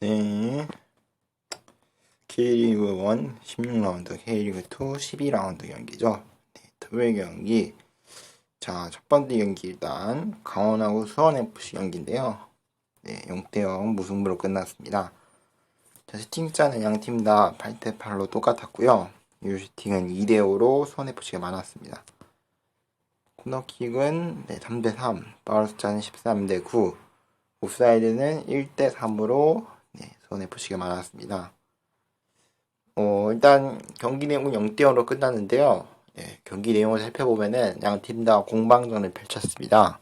네, K리그 1 16라운드, K리그 2 12라운드 경기죠. 네, 토요일 경기. 자, 첫 번째 경기 일단 강원하고 수원FC 경기인데요. 네, 0대0 무승부로 끝났습니다. 자, 슈팅자는 양 팀 다 8대8로 똑같았고요. 유슈팅은 2대5로 수원FC가 많았습니다. 코너킥은 3대3, 파울 숫자는 13대9, 옵사이드는 1대3으로 수원FC가 많았습니다. 일단 경기 내용은 0대0으로 끝났는데요. 경기 내용을 살펴보면은 양 팀 다 공방전을 펼쳤습니다.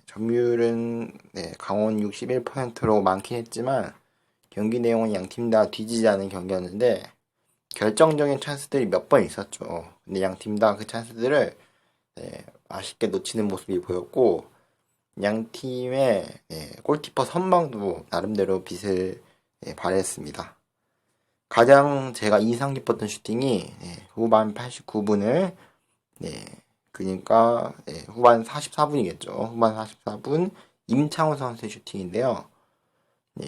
점유율은 강원 61%로 많긴 했지만 경기 내용은 양 팀 다 뒤지지 않은 경기였는데 결정적인 찬스들이 몇 번 있었죠. 근데 양 팀 다 그 찬스들을 아쉽게 놓치는 모습이 보였고 양 팀의 골키퍼 선방도 나름대로 빛을 발했습니다. 가장 제가 인상 깊었던 슈팅이 후반 89분을 그러니까 후반 44분이겠죠. 후반 44분 임창호 선수의 슈팅인데요.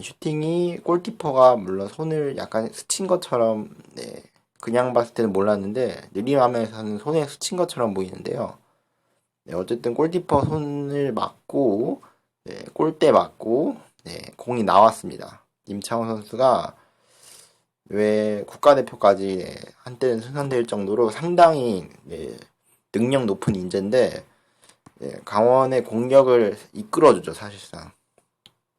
슈팅이 골키퍼가 물론 손을 약간 스친 것처럼 그냥 봤을 때는 몰랐는데 느린 화면에서는 손에 스친 것처럼 보이는데요. 어쨌든 골키퍼 손을 맞고 골대 맞고 공이 나왔습니다. 임창호 선수가 왜 국가대표까지 한때는 승선될 정도로 상당히 능력 높은 인재인데 강원의 공격을 이끌어주죠, 사실상.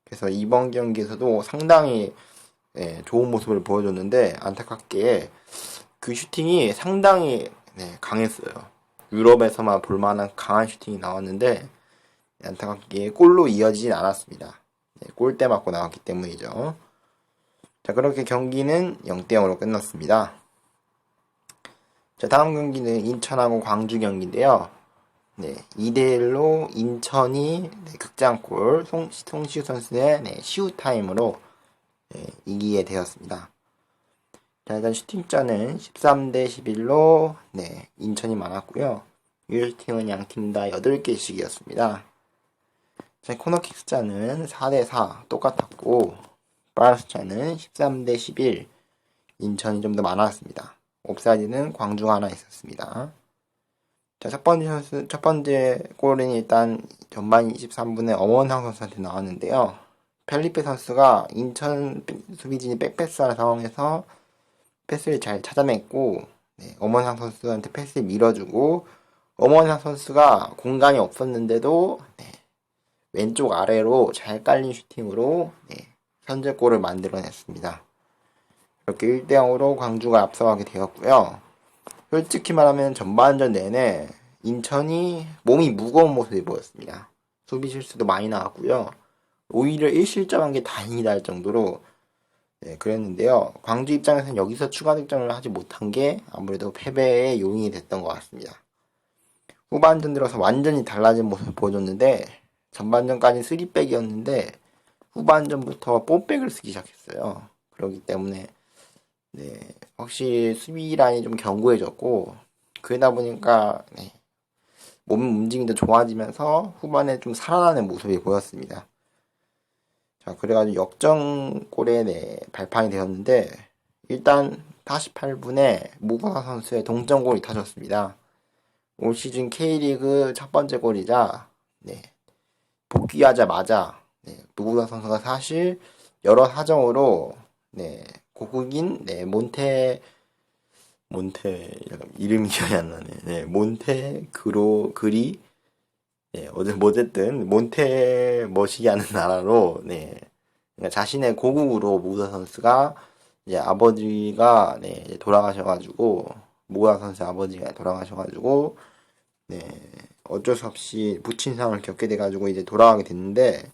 그래서 이번 경기에서도 상당히 좋은 모습을 보여줬는데 안타깝게 그 슈팅이 상당히 강했어요. 유럽에서만 볼만한 강한 슈팅이 나왔는데 안타깝게 골로 이어지진 않았습니다. 골대 맞고 나왔기 때문이죠. 자, 그렇게 경기는 0대0으로 끝났습니다. 자, 다음 경기는 인천하고 광주 경기인데요. 2대1로 인천이 극장골 송시우 선수의 시우타임으로 이기게 되었습니다. 자, 일단 슈팅자는 13대11로 인천이 많았고요. 유효슈팅은 양팀 다 8개씩이었습니다. 자, 코너킥 숫자는 4대4 똑같았고 파울 숫자는 13대11 인천이 좀 더 많았습니다. 옵사이드는 광주가 하나 있었습니다. 자, 첫 번째 골은 일단 전반 23분에 엄원상 선수한테 나왔는데요. 펠리페 선수가 인천 수비진이 백패스하는 상황에서 패스를 잘 찾아냈고 엄원상 선수한테 패스를 밀어주고 엄원상 선수가 공간이 없었는데도 왼쪽 아래로 잘 깔린 슈팅으로 선제골을 만들어냈습니다. 이렇게 1대0으로 광주가 앞서가게 되었고요. 솔직히 말하면 전반전 내내 인천이 몸이 무거운 모습이 보였습니다. 수비 실수도 많이 나왔고요. 오히려 1실점한 게 다행이다 할 정도로 그랬는데요. 광주 입장에서는 여기서 추가 득점을 하지 못한 게 아무래도 패배의 요인이 됐던 것 같습니다. 후반전 들어서 완전히 달라진 모습을 보여줬는데 전반전까지 3백이었는데 후반전부터 4백을 쓰기 시작했어요. 그렇기 때문에 확실히 수비 라인이 좀 견고해졌고 그러다 보니까 몸 움직임도 좋아지면서 후반에 좀 살아나는 모습이 보였습니다. 자, 그래가지고 역전골에 발판이 되었는데 일단 48분에 무구사 선수의 동점골이 터졌습니다. 올 시즌 K리그 첫 번째 골이자 복귀하자마자 무구사 선수가 사실 여러 사정으로 고국인 이름이 기억이 안 나네. 몬테그리 어쨌든 몬테머시기하는 나라로 그러니까 자신의 고국으로 무구사 선수가 이제 아버지가 돌아가셔가지고 무구사 선수 아버지가 돌아가셔가지고 어쩔 수 없이 부친상을 겪게 돼가지고 이제 돌아가게 됐는데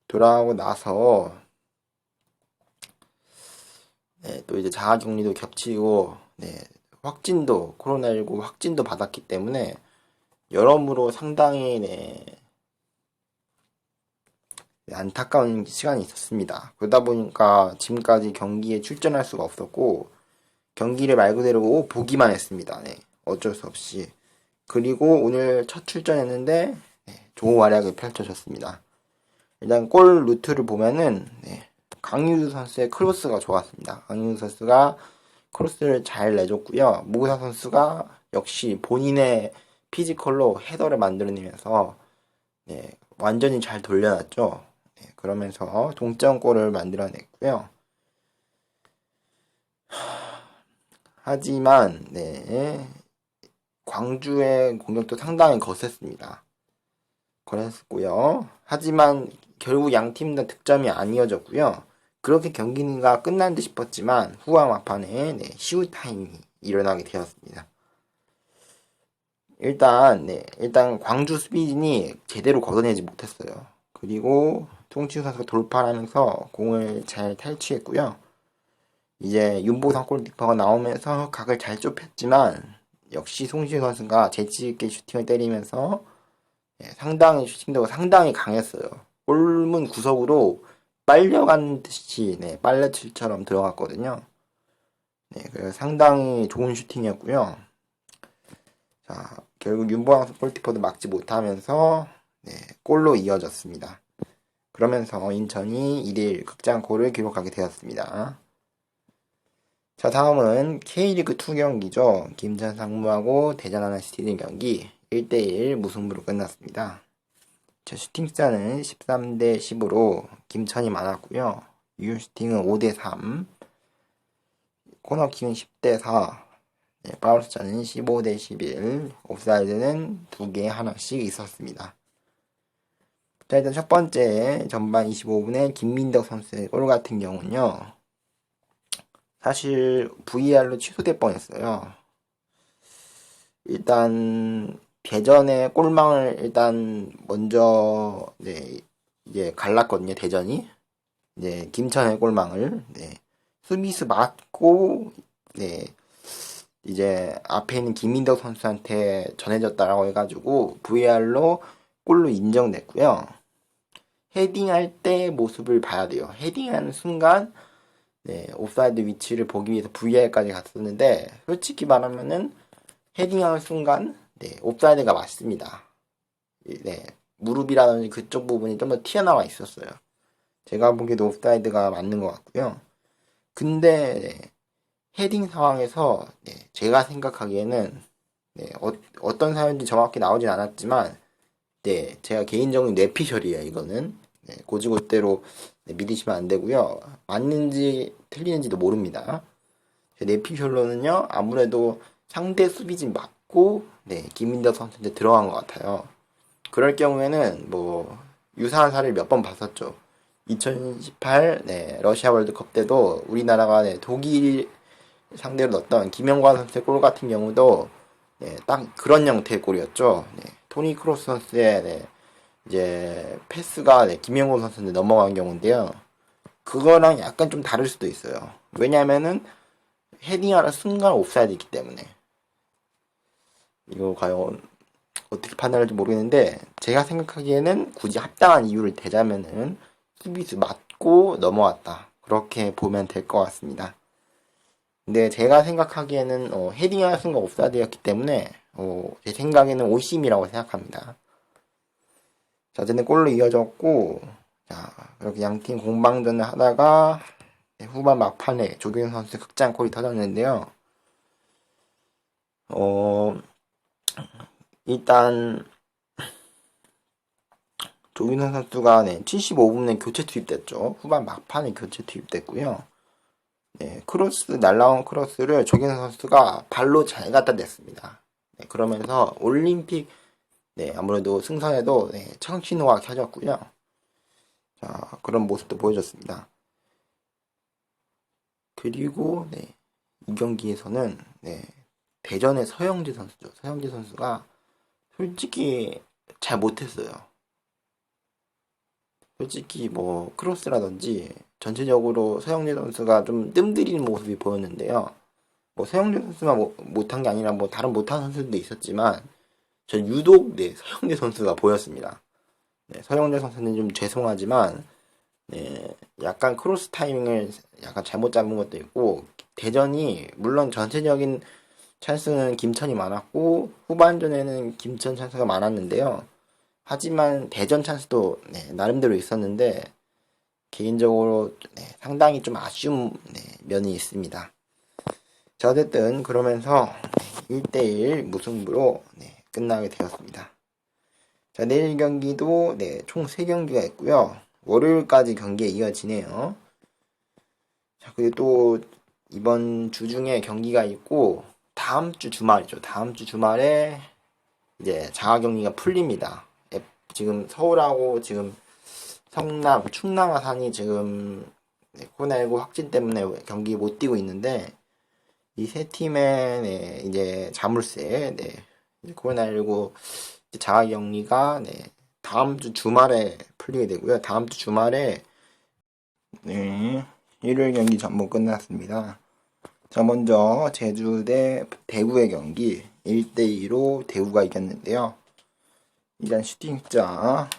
돌아가고 나서 또 이제 자가격리도 겹치고 코로나19 확진도 받았기 때문에 여러모로 상당히 안타까운 시간이 있었습니다. 그러다 보니까 지금까지 경기에 출전할 수가 없었고 경기를 말 그대로 보기만 했습니다. 어쩔 수 없이. 그리고 오늘 첫 출전했는데 좋은 활약을 펼쳐줬습니다. 일단 골 루트를 보면은 강유주 선수의 크로스가 좋았습니다. 강유주 선수가 크로스를 잘 내줬고요. 무구사 선수가 역시 본인의 피지컬로 헤더를 만들어내면서 완전히 잘 돌려놨죠. 그러면서 동점골을 만들어냈고요. 하지만 광주의 공격도 상당히 거셌습니다. 거셌고요. 하지만 결국 양 팀 다 득점이 안 이어졌고요. 그렇게 경기가 끝난 듯 싶었지만 후반 막판에 시우 타임이 일어나게 되었습니다. 일단 광주 수비진이 제대로 걷어내지 못했어요. 그리고 송치우 선수가 돌파를 하면서 공을 잘 탈취했고요. 이제 윤보상 골키퍼가 나오면서 각을 잘 좁혔지만 역시 송시우 선수가 재치있게 슈팅을 때리면서 상당히 슈팅도가 상당히 강했어요. 골문 구석으로 빨려간 듯이 빨래칠처럼 들어갔거든요. 그래서 상당히 좋은 슈팅이었고요. 자, 결국 윤보상 골키퍼도 막지 못하면서 골로 이어졌습니다. 그러면서 인천이 2대1 극장골을 기록하게 되었습니다. 자, 다음은 K리그2 경기죠. 김천 상무하고 대전 하나시티즌 경기 1대1 무승부로 끝났습니다. 자, 슈팅수는 13대 10으로 김천이 많았고요. 유효슈팅은 5대 3, 코너킥은 10대 4, 파울 숫자는 15대 11, 옵사이드는 2개 하나씩 있었습니다. 자, 일단 첫 번째 전반 25분에 김민덕 선수의 골 같은 경우는요. 사실 VR로 취소될 뻔했어요. 일단 대전의 골망을 일단 먼저 이제 갈랐거든요. 대전이 김천의 골망을 수비수 맞고 이제 앞에 있는 김민덕 선수한테 전해졌다라고 해가지고 VR로 골로 인정됐고요. 헤딩할 때 모습을 봐야 돼요. 헤딩하는 순간 옵사이드 위치를 보기 위해서 VR까지 갔었는데 솔직히 말하면은 헤딩하는 순간 옵사이드가 맞습니다. 무릎이라든지 그쪽 부분이 좀 더 튀어나와 있었어요. 제가 보기에도 옵사이드가 맞는 것 같고요. 근데 헤딩 상황에서 제가 생각하기에는 어떤 사연인지 정확히 나오진 않았지만 제가 개인적인 뇌피셜이에요. 이거는 고지고대로 믿으시면 안 되고요. 맞는지 틀리는지도 모릅니다. 제 뇌피셜로는요. 아무래도 상대 수비진 맞고 김민덕 선수한테 들어간 것 같아요. 그럴 경우에는 뭐 유사한 사례를 몇 번 봤었죠. 2018 러시아 월드컵 때도 우리나라가 독일 상대로 넣었던 김영관 선수의 골 같은 경우도 딱 그런 형태의 골이었죠. 토니 크로스 선수의 이제 패스가 김영권 선수한테 넘어간 경우인데요. 그거랑 약간 좀 다를 수도 있어요. 왜냐면은 헤딩하는 순간 옵사이드이기 때문에. 이거 과연 어떻게 판단할지 모르겠는데 제가 생각하기에는 굳이 합당한 이유를 대자면은 수비수 맞고 넘어왔다. 그렇게 보면 될 것 같습니다. 근데 제가 생각하기에는 헤딩하는 순간 옵사이드였기 때문에 제 생각에는 오심이라고 생각합니다. 자, 어쨌든 골로 이어졌고 자, 이렇게 양팀 공방전을 하다가 후반 막판에 조규현 선수 극장골이 터졌는데요. 일단 조규현 선수가 75분에 교체 투입됐죠. 후반 막판에 교체 투입됐고요. 크로스 날라온 크로스를 조규현 선수가 발로 잘 갖다 댔습니다. 그러면서 올림픽 아무래도 승선에도 청신호가 켜졌고요. 자, 그런 모습도 보여줬습니다. 그리고 이 경기에서는 대전의 서영재 선수죠. 서영재 선수가 솔직히 잘 못했어요. 솔직히 뭐 크로스라든지 전체적으로 서영재 선수가 좀 뜸들이는 모습이 보였는데요. 뭐 서영재 선수만 못한 게 아니라 뭐 다른 못한 선수들도 있었지만 전 유독 서영재 선수가 보였습니다. 서영재 선수는 좀 죄송하지만 약간 크로스 타이밍을 약간 잘못 잡은 것도 있고 대전이 물론 전체적인 찬스는 김천이 많았고 후반전에는 김천 찬스가 많았는데요. 하지만 대전 찬스도 나름대로 있었는데 개인적으로 상당히 좀 아쉬운 면이 있습니다. 자, 어쨌든 그러면서 1대1 무승부로 끝나게 되었습니다. 자, 내일 경기도 총 3경기가 있고요. 월요일까지 경기에 이어지네요. 자, 그리고 또 이번 주 중에 경기가 있고 다음 주 주말이죠. 다음 주 주말에 이제 자가격리가 풀립니다. 지금 서울하고 지금 성남, 충남 아산이 지금 코로나19 확진 때문에 경기 못 뛰고 있는데 이 세 팀의 이제 자물쇠, 코로나19 자가격리가 다음 주 주말에 풀리게 되고요. 다음 주 주말에 일요일 경기 전부 끝났습니다. 자, 먼저 제주 대 대구의 경기 1대2로 대구가 이겼는데요. 일단 슈팅자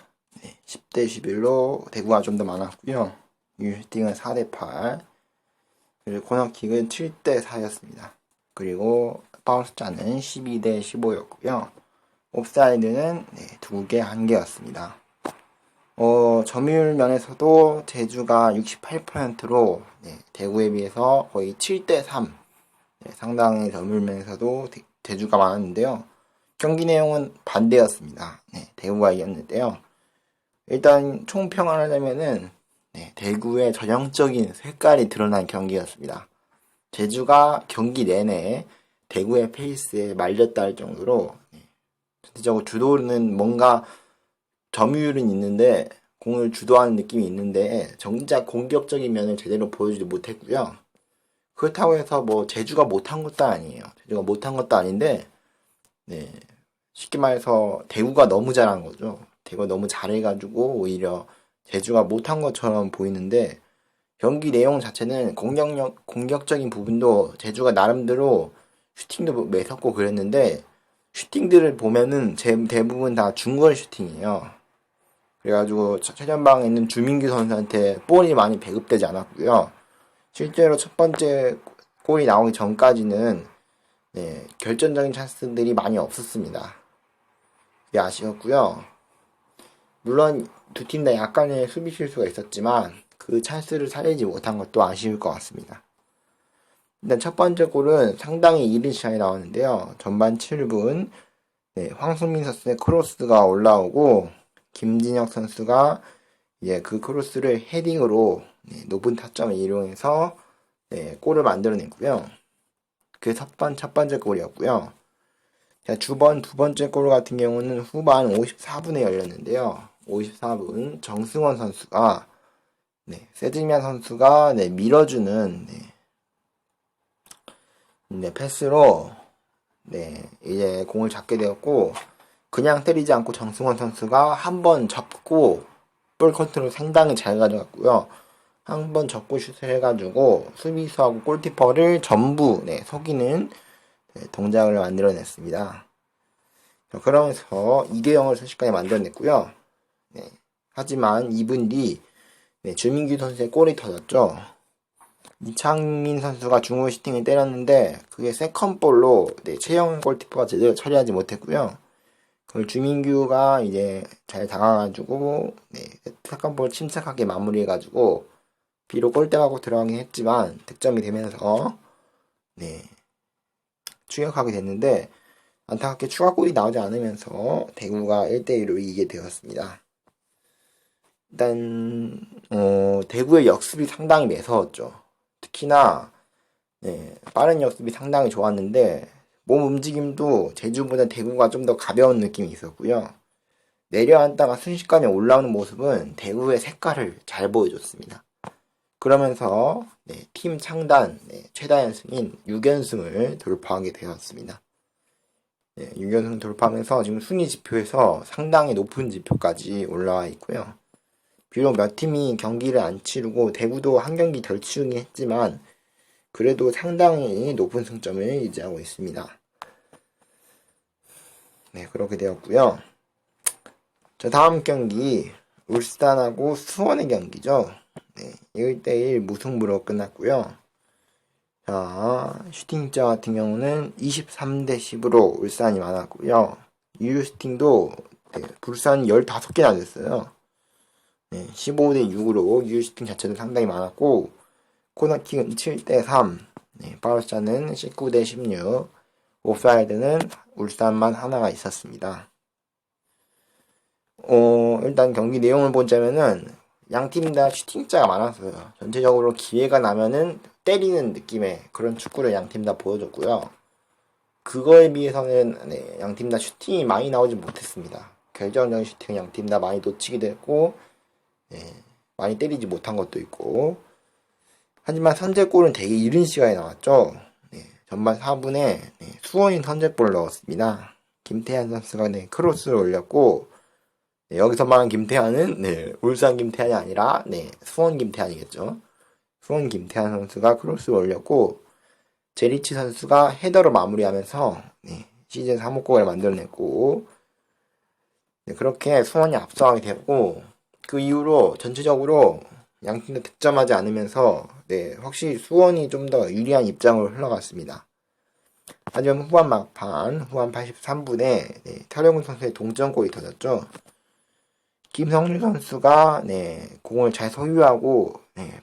10대 11로 대구가 좀 더 많았고요. 슈팅은 4대8, 그리고 코너킥은 7대 4였습니다. 그리고 파울스자는 12대 15였고요. 옵사이드는 2개 1개였습니다. 점유율 면에서도 제주가 68%로 대구에 비해서 거의 7대 3, 상당히 점유율 면에서도 제주가 많았는데요. 경기 내용은 반대였습니다. 대구가 이겼는데요. 일단 총평을 하자면은 대구의 전형적인 색깔이 드러난 경기였습니다. 제주가 경기 내내 대구의 페이스에 말렸다 할 정도로 전체적으로 주도는 뭔가 점유율은 있는데 공을 주도하는 느낌이 있는데 정작 공격적인 면을 제대로 보여주지 못했고요. 그렇다고 해서 뭐 제주가 못한 것도 아니에요. 제주가 못한 것도 아닌데 쉽게 말해서 대구가 너무 잘한 거죠. 대구가 너무 잘해가지고 오히려 제주가 못한 것처럼 보이는데 경기 내용 자체는 공격적인 부분도 제주가 나름대로 슈팅도 매섭고 그랬는데 슈팅들을 보면은 대부분 다 중거리 슈팅이에요. 그래가지고 최전방에 있는 주민규 선수한테 볼이 많이 배급되지 않았고요. 실제로 첫 번째 골이 나오기 전까지는 결정적인 찬스들이 많이 없었습니다. 그게 아쉬웠고요. 물론 두 팀 다 약간의 수비 실수가 있었지만 그 찬스를 살리지 못한 것도 아쉬울 것 같습니다. 일단 첫 번째 골은 상당히 이른 시간에 나왔는데요. 전반 7분 황승민 선수의 크로스가 올라오고 김진혁 선수가 그 크로스를 헤딩으로 높은 타점을 이용해서 골을 만들어냈고요. 그게 첫 번째 골이었고요. 자, 두 번째 골 같은 경우는 후반 54분에 열렸는데요. 54분 정승원 선수가 세즈미안 선수가 밀어주는 패스로 이제 공을 잡게 되었고 그냥 때리지 않고 정승원 선수가 한 번 접고 볼 컨트롤 상당히 잘 가져갔고요. 한 번 접고 슛을 해가지고 수비수하고 골키퍼를 전부 속이는 동작을 만들어냈습니다. 그러면서 2대0을 순식간에 만들어냈고요. 하지만 2분 뒤 주민규 선수의 골이 터졌죠. 이창민 선수가 중후 슈팅을 때렸는데 그게 세컨볼로 최영 골키퍼가 제대로 처리하지 못했고요. 그걸 주민규가 이제 잘 당해가지고 세컨볼 침착하게 마무리해가지고 비록 골대하고 들어가긴 했지만 득점이 되면서 추격하게 됐는데 안타깝게 추가골이 나오지 않으면서 대구가 1대1로 이기게 되었습니다. 일단 대구의 역습이 상당히 매서웠죠. 특히나 빠른 역습이 상당히 좋았는데 몸 움직임도 제주보다 대구가 좀 더 가벼운 느낌이 있었고요. 내려앉다가 순식간에 올라오는 모습은 대구의 색깔을 잘 보여줬습니다. 그러면서 팀 창단 최다 연승인 6연승을 돌파하게 되었습니다. 6연승 돌파하면서 지금 순위 지표에서 상당히 높은 지표까지 올라와 있고요. 비록 몇 팀이 경기를 안 치르고 대구도 한 경기 덜 치르긴 했지만 그래도 상당히 높은 승점을 유지하고 있습니다. 그렇게 되었고요. 자, 다음 경기 울산하고 수원의 경기죠. 1대1 무승부로 끝났고요. 자, 슈팅자 같은 경우는 23대 10으로 울산이 많았고요. 유효 슈팅도 네, 불산 15개나 됐어요. 네, 15대 6으로 유효 슈팅 자체도 상당히 많았고, 코너킥은 7대 3, 네, 바르샤는 19대 16, 옵사이드는 울산만 하나가 있었습니다. 일단 경기 내용을 보자면은, 양팀 다 슈팅자가 많았어요. 전체적으로 기회가 나면은 때리는 느낌의 그런 축구를 양팀 다 보여줬고요. 그거에 비해서는 네, 양팀 다 슈팅이 많이 나오지 못했습니다. 결정적인 슈팅은 양팀 다 많이 놓치기도 했고, 네, 많이 때리지 못한 것도 있고, 하지만 선제골은 되게 이른 시간에 나왔죠. 네, 전반 4분에 수원이 선제골을 넣었습니다. 김태환 선수가 크로스를 올렸고, 여기서 말한 김태환은 울산 김태환이 아니라 수원 김태환이겠죠. 수원 김태환 선수가 크로스를 올렸고, 제리치 선수가 헤더로 마무리하면서 시즌 3호골을 만들어냈고, 그렇게 수원이 앞서가게 되었고, 그 이후로 전체적으로 양팀 다 득점하지 않으면서 확실히 수원이 좀 더 유리한 입장으로 흘러갔습니다. 하지만 후반 막판, 후반 83분에 타령훈 선수의 동점골이 터졌죠. 김성주 선수가 공을 잘 소유하고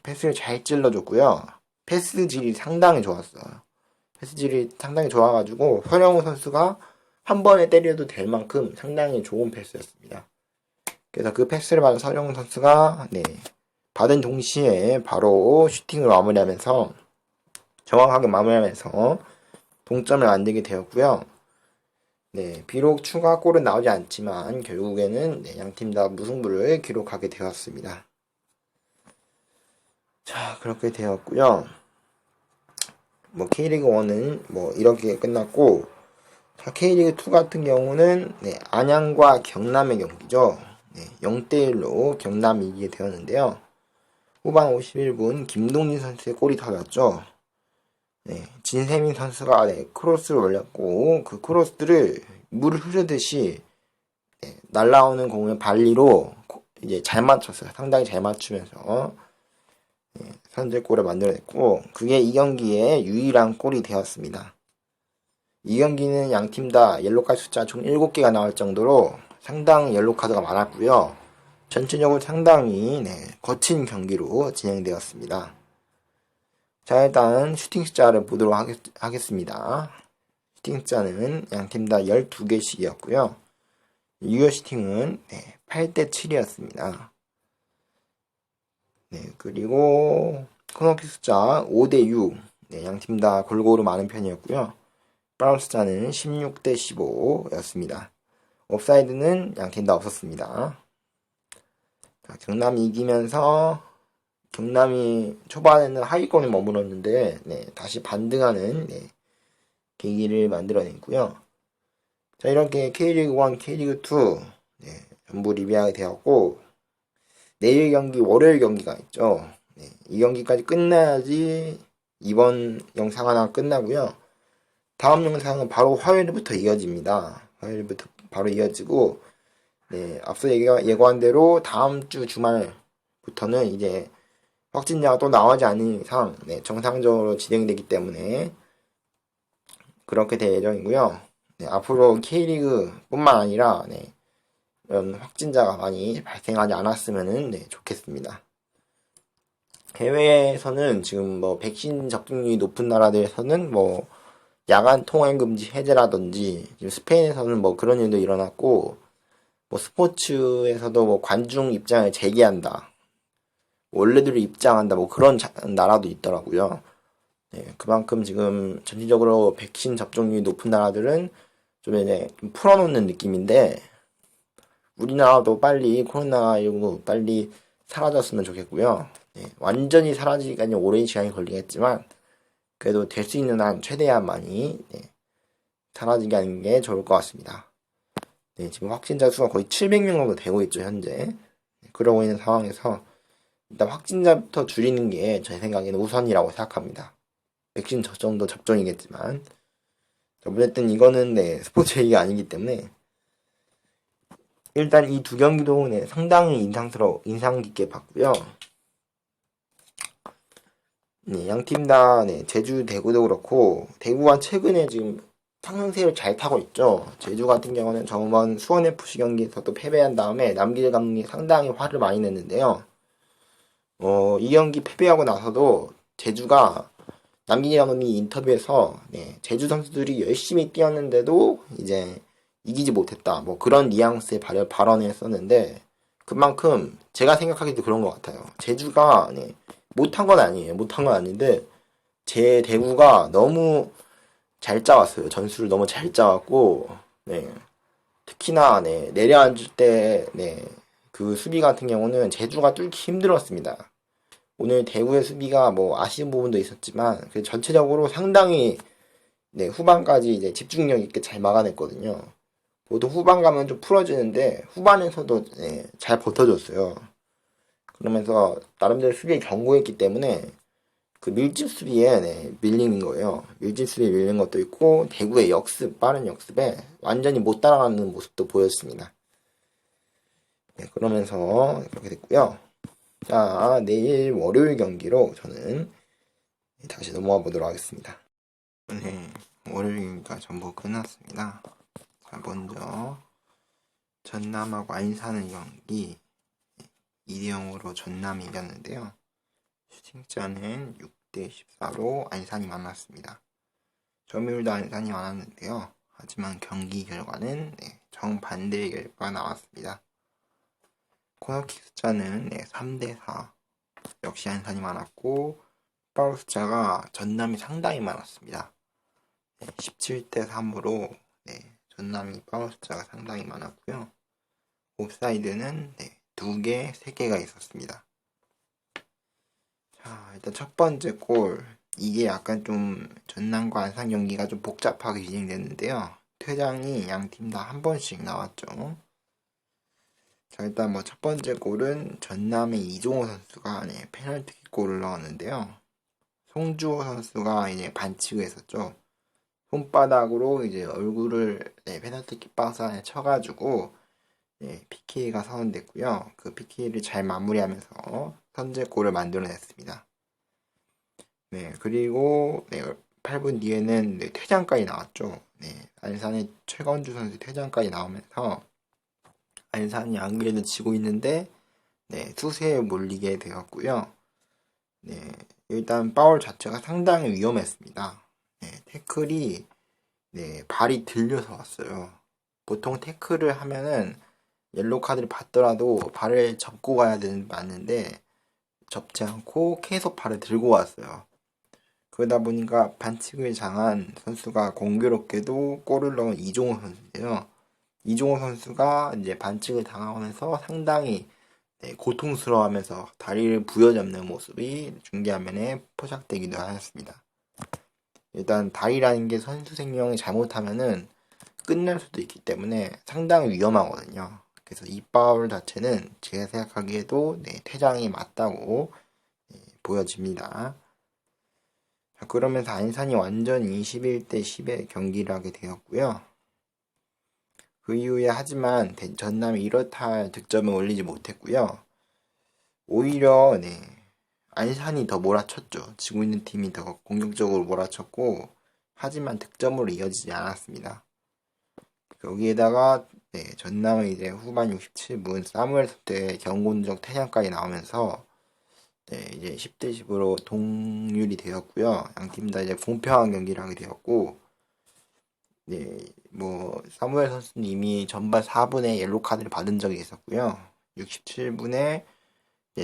패스를 잘 찔러줬고요. 패스 질이 상당히 좋았어요. 패스 질이 상당히 좋아가지고 서령우 선수가 한 번에 때려도 될 만큼 상당히 좋은 패스였습니다. 그래서 그 패스를 받은 서령우 선수가 받은 동시에 바로 슈팅을 마무리하면서 정확하게 마무리하면서 동점을 만들게 되었고요. 비록 추가골은 나오지 않지만 결국에는 양팀 다 무승부를 기록하게 되었습니다. 자, 그렇게 되었고요. K리그 1은 이렇게 끝났고, 자, K리그 2 같은 경우는 안양과 경남의 경기죠. 0대1로 경남이 이기게 되었는데요. 후반 51분 김동진 선수의 골이 터졌죠. 진세민 선수가 크로스를 올렸고, 그 크로스를 물을 흐르듯이 날라오는 공을 발리로 이제 잘 맞췄어요. 상당히 잘 맞추면서 선제골을 만들어냈고, 그게 이 경기의 유일한 골이 되었습니다. 이 경기는 양팀 다 옐로카드 숫자 총 7개가 나올 정도로 상당히 옐로카드가 많았고요. 전체적으로 상당히 거친 경기로 진행되었습니다. 자, 일단 슈팅 숫자를 보도록 하겠습니다. 슈팅 숫자는 양팀 다 12개씩이었고요. 유효 슈팅은 8대 7이었습니다. 그리고 코너킥 숫자 5대 6. 양팀 다 골고루 많은 편이었고요. 파울 숫자는 16대 15였습니다. 옵사이드는 양팀 다 없었습니다. 자, 경남이 이기면서 경남이 초반에는 하위권에 머물렀는데 다시 반등하는 계기를 만들어냈고요. 자, 이렇게 K리그 1, K리그 2 전부 리뷰하게 되었고, 내일 경기, 월요일 경기가 있죠. 이 경기까지 끝나야지 이번 영상 하나 끝나고요. 다음 영상은 바로 화요일부터 이어집니다. 화요일부터 바로 이어지고, 앞서 예고한 대로 다음 주 주말부터는 이제 확진자가 또 나오지 않는 이상 정상적으로 진행되기 때문에 그렇게 될 예정이고요. 앞으로 K리그 뿐만 아니라 이런 확진자가 많이 발생하지 않았으면 좋겠습니다. 해외에서는 지금 백신 접종률이 높은 나라들에서는 야간 통행 금지 해제라든지, 지금 스페인에서는 그런 일도 일어났고, 스포츠에서도 관중 입장을 재개한다, 원래대로 입장한다, 그런 나라도 있더라고요. 그만큼 지금 전체적으로 백신 접종률이 높은 나라들은 좀 풀어놓는 느낌인데, 우리나라도 빨리 코로나19 빨리 사라졌으면 좋겠고요. 완전히 사라지기까지 오랜 시간이 걸리겠지만, 그래도 될 수 있는 한 최대한 많이 사라지게 하는 게 좋을 것 같습니다. 지금 확진자 수가 거의 700명 정도 되고 있죠, 현재. 그러고 있는 상황에서 일단 확진자부터 줄이는 게 제 생각에는 우선이라고 생각합니다. 백신 접종도 접종이겠지만, 어쨌든 이거는 스포츠 얘기가 아니기 때문에 일단 이 두 경기도 상당히 인상 깊게 봤고요. 양팀 다 제주 대구도 그렇고, 대구가 최근에 지금 상승세를 잘 타고 있죠. 제주 같은 경우는 저번 수원FC 경기에서도 패배한 다음에 남길 감독이 상당히 화를 많이 냈는데요. 이 경기 패배하고 나서도 제주가 남길 감독이 인터뷰에서 제주 선수들이 열심히 뛰었는데도 이제 이기지 못했다. 뭐 그런 뉘앙스의 발언을 했었는데 그만큼 제가 생각하기도 그런 것 같아요. 제주가 못한 건 아니에요. 못한 건 아닌데 제 대구가 너무 잘 짜왔어요. 전술을 너무 잘 짜왔고, 특히나, 내려앉을 때, 그 수비 같은 경우는 제주가 뚫기 힘들었습니다. 오늘 대구의 수비가 뭐 아쉬운 부분도 있었지만, 전체적으로 상당히, 후반까지 이제 집중력 있게 잘 막아냈거든요. 보통 후반 가면 좀 풀어지는데, 후반에서도, 잘 버텨줬어요. 그러면서, 나름대로 수비에 견고했기 때문에, 그 밀집 수비에 밀리는 거예요. 밀집 수비에 밀리는 것도 있고 대구의 빠른 역습에 완전히 못 따라가는 모습도 보였습니다. 그러면서 그렇게 됐고요. 자, 내일 월요일 경기로 저는 다시 넘어가 보도록 하겠습니다. 월요일이니까 전부 끝났습니다. 자, 먼저 전남하고 안산의 경기 2대0으로 전남이 이겼는데요. 슈팅차는 6대14로 안산이 많았습니다. 점유율도 안산이 많았는데요. 하지만 경기 결과는 정반대의 결과가 나왔습니다. 코너킥 숫자는 3대4 역시 안산이 많았고 파울 숫자가 전남이 상당히 많았습니다. 17대3으로 전남이 파울 숫자가 상당히 많았고요. 옵사이드는 2개, 3개가 있었습니다. 자, 일단 첫 번째 골. 이게 약간 좀 전남과 안산 경기가 좀 복잡하게 진행됐는데요. 퇴장이 양 팀 다 한 번씩 나왔죠. 자, 일단 뭐 첫 번째 골은 전남의 이종호 선수가 페널티킥 골을 넣었는데요. 송주호 선수가 이제 반칙을 했었죠. 손바닥으로 이제 얼굴을 페널티킥 박스 안에 쳐가지고 PK가 선언됐고요. 그 PK를 잘 마무리하면서 선제골을 만들어냈습니다. 그리고 8분 뒤에는 퇴장까지 나왔죠. 안산의 최건주 선수 퇴장까지 나오면서 안산이 안 그래도 지고 있는데 수세에 몰리게 되었고요. 일단 파울 자체가 상당히 위험했습니다. 태클이 발이 들려서 왔어요. 보통 태클을 하면은 옐로우 카드를 받더라도 발을 접고 가야 맞는데 접지 않고 계속 발을 들고 왔어요. 그러다 보니까 반칙을 당한 선수가 공교롭게도 골을 넣은 이종호 선수인데요. 이종호 선수가 이제 반칙을 당하면서 상당히 고통스러워하면서 다리를 부여잡는 모습이 중계화면에 포착되기도 하였습니다. 일단 다리라는 게 선수 생명이 잘못하면은 끝날 수도 있기 때문에 상당히 위험하거든요. 그래서 이 파울 자체는 제가 생각하기에도 퇴장이 맞다고 보여집니다. 자, 그러면서 안산이 완전 21대10의 경기를 하게 되었고요. 그 이후에 하지만 전남이 이렇다 할 득점을 올리지 못했고요. 오히려 안산이 더 몰아쳤죠. 지고 있는 팀이 더 공격적으로 몰아쳤고 하지만 득점으로 이어지지 않았습니다. 여기에다가 전남은 이제 후반 67분 사무엘 선수의 경고적 퇴장까지 나오면서 이제 10대10으로 동률이 되었고요. 양팀 다 이제 공평한 경기를 하게 되었고 뭐 사무엘 선수는 이미 전반 4분에 옐로 카드를 받은 적이 있었고요. 67분에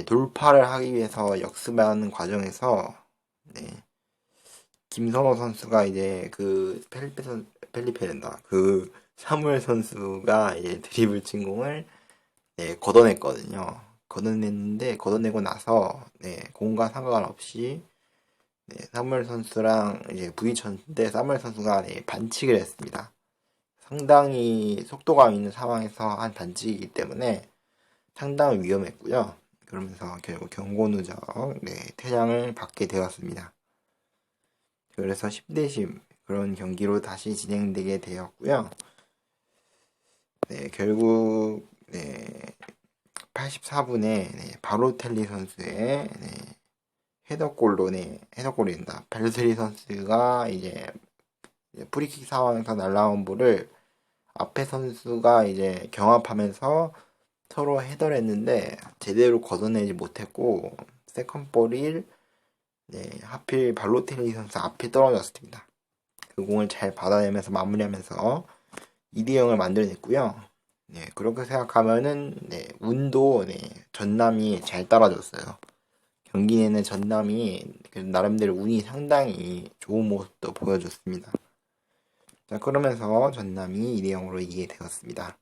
돌파를 하기 위해서 역습하는 과정에서 김선호 선수가 이제 그 펠리페랜다 그 사무엘 선수가 이제 드리블 진공을 걷어냈거든요. 걷어내고 나서 공과 상관없이 사무엘 선수랑 이제 부딪혔는데 사무엘 선수가 반칙을 했습니다. 상당히 속도감 있는 상황에서 한 반칙이기 때문에 상당히 위험했고요. 그러면서 결국 경고 누적 퇴장을 받게 되었습니다. 그래서 10대10 그런 경기로 다시 진행되게 되었고요. 결국 84분에 바로텔리 선수의 헤더골로 헤더골입니다. 벨스리 선수가 이제 프리킥 상황에서 날라온 볼을 앞에 선수가 이제 경합하면서 서로 헤더를 했는데 제대로 걷어내지 못했고 세컨볼이 하필 발로텔리 선수 앞에 떨어졌습니다. 그 공을 잘 받아내면서 마무리하면서 2대0을 만들어냈고요. 그렇게 생각하면은 운도 전남이 잘 따라줬어요. 경기 내내 전남이 나름대로 운이 상당히 좋은 모습도 보여줬습니다. 자, 그러면서 전남이 2대0으로 이기게 되었습니다.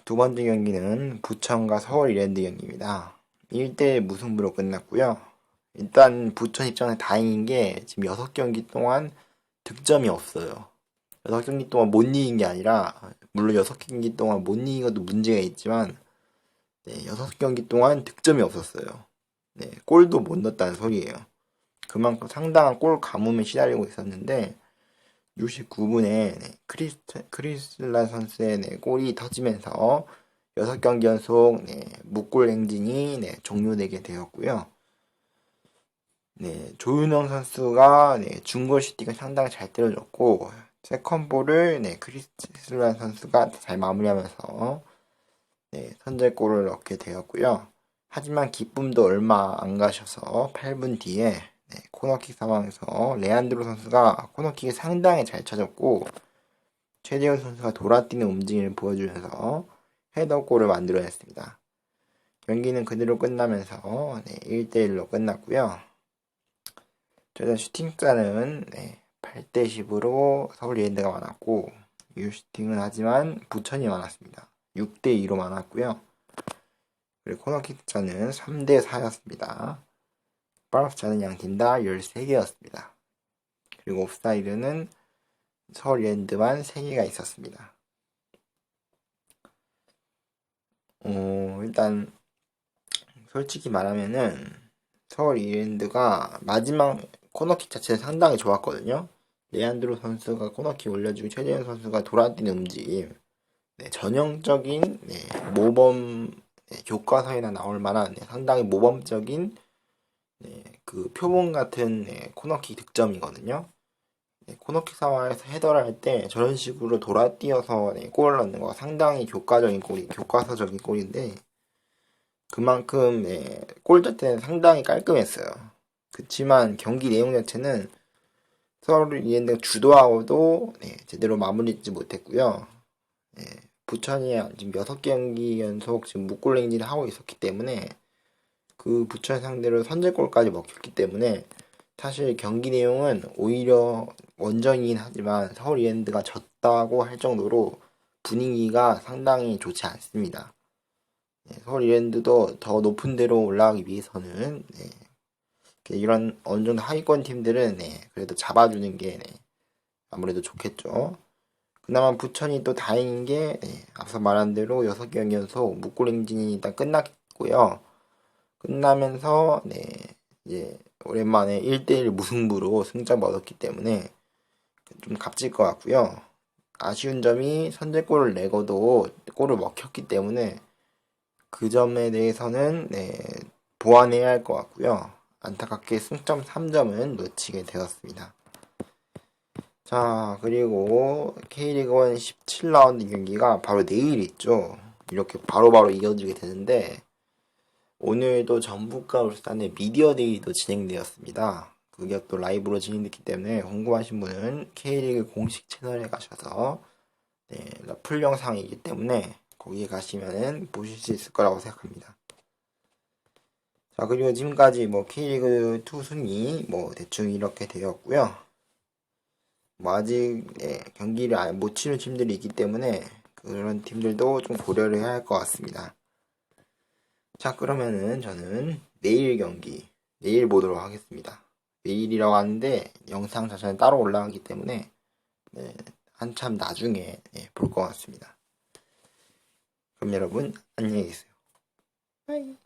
두 번째 경기는 부천과 서울 이랜드 경기입니다. 1대1 무승부로 끝났고요. 일단 부천 입장에 다행인 게 지금 6경기 동안 득점이 없어요. 6경기 동안 못 이긴 게 아니라 물론 6경기 동안 못 이긴 것도 문제가 있지만 6경기 동안 득점이 없었어요. 골도 못 넣었다는 소리예요. 그만큼 상당한 골 가뭄에 시달리고 있었는데 69분에 크리슬라 선수의 골이 터지면서 6경기 연속 무골 행진이 종료되게 되었고요. 조윤영 선수가 중거리 슈팅을 상당히 잘 때려줬고 세컨볼을 크리슬라 선수가 잘 마무리하면서 선제골을 넣게 되었고요. 하지만 기쁨도 얼마 안 가셔서 8분 뒤에 코너킥 상황에서 레안드로 선수가 코너킥을 상당히 잘 찾았고 최재훈 선수가 돌아뛰는 움직임을 보여주면서 헤더골을 만들어냈습니다. 경기는 그대로 끝나면서 1대1로 끝났고요. 저는 슈팅자는 8대10으로 서울 이랜드가 많았고 유슈팅은 하지만 부천이 많았습니다. 6대2로 많았고요. 그리고 코너킥자는 3대4였습니다. 파울차는 양팀 다 13개였습니다. 그리고 옵사이드는 서울 이랜드만 3개가 있었습니다. 일단 솔직히 말하면은 서울 이랜드가 마지막 코너킥 자체는 상당히 좋았거든요. 레안드로 선수가 코너킥 올려주고 최재현 선수가 돌아뛰는 움직임, 전형적인 모범 교과서에나 나올 만한 상당히 모범적인 그 표본 같은 코너킥 득점이거든요. 코너킥 상황에서 헤더를 할 때 저런 식으로 돌아뛰어서 골을 넣는 거 상당히 교과서적인 골인데 그만큼 골 자체는 상당히 깔끔했어요. 그치만 경기 내용 자체는 서울 이랜드가 주도하고도 제대로 마무리하지 못했고요. 부천이 지금 6경기 연속 지금 무골 행진을 하고 있었기 때문에 그 부천 상대로 선제골까지 먹혔기 때문에 사실 경기 내용은 오히려 원정이긴 하지만 서울 이랜드가 졌다고 할 정도로 분위기가 상당히 좋지 않습니다. 서울 이랜드도 더 높은 데로 올라가기 위해서는 이런 어느 정도 하위권 팀들은 그래도 잡아주는 게 아무래도 좋겠죠. 그나마 부천이 또 다행인 게 앞서 말한 대로 6경기 연속 무골 행진이 일단 끝났고요. 끝나면서 이제 오랜만에 1대1 무승부로 승점 얻었기 때문에 좀 값질 것 같고요. 아쉬운 점이 선제골을 내고도 골을 먹혔기 때문에 그 점에 대해서는 보완해야 할 것 같고요. 안타깝게 승점 3점은 놓치게 되었습니다. 자, 그리고 K리그1 17라운드 경기가 바로 내일 있죠. 이렇게 바로바로 이어지게 되는데 오늘도 전북과 울산의 미디어데이도 진행되었습니다. 그게 또 라이브로 진행됐기 때문에 궁금하신 분은 K리그 공식 채널에 가셔서 풀 영상이기 때문에 거기에 가시면은 보실 수 있을 거라고 생각합니다. 자, 그리고 지금까지 K리그2 순위 대충 이렇게 되었고요. 아직 경기를 못 치는 팀들이 있기 때문에 그런 팀들도 좀 고려를 해야 할 것 같습니다. 자, 그러면은 저는 내일 경기 내일 보도록 하겠습니다. 내일이라고 하는데 영상 자체는 따로 올라가기 때문에 한참 나중에 볼 것 같습니다. 그럼 여러분 안녕히 계세요. 바이.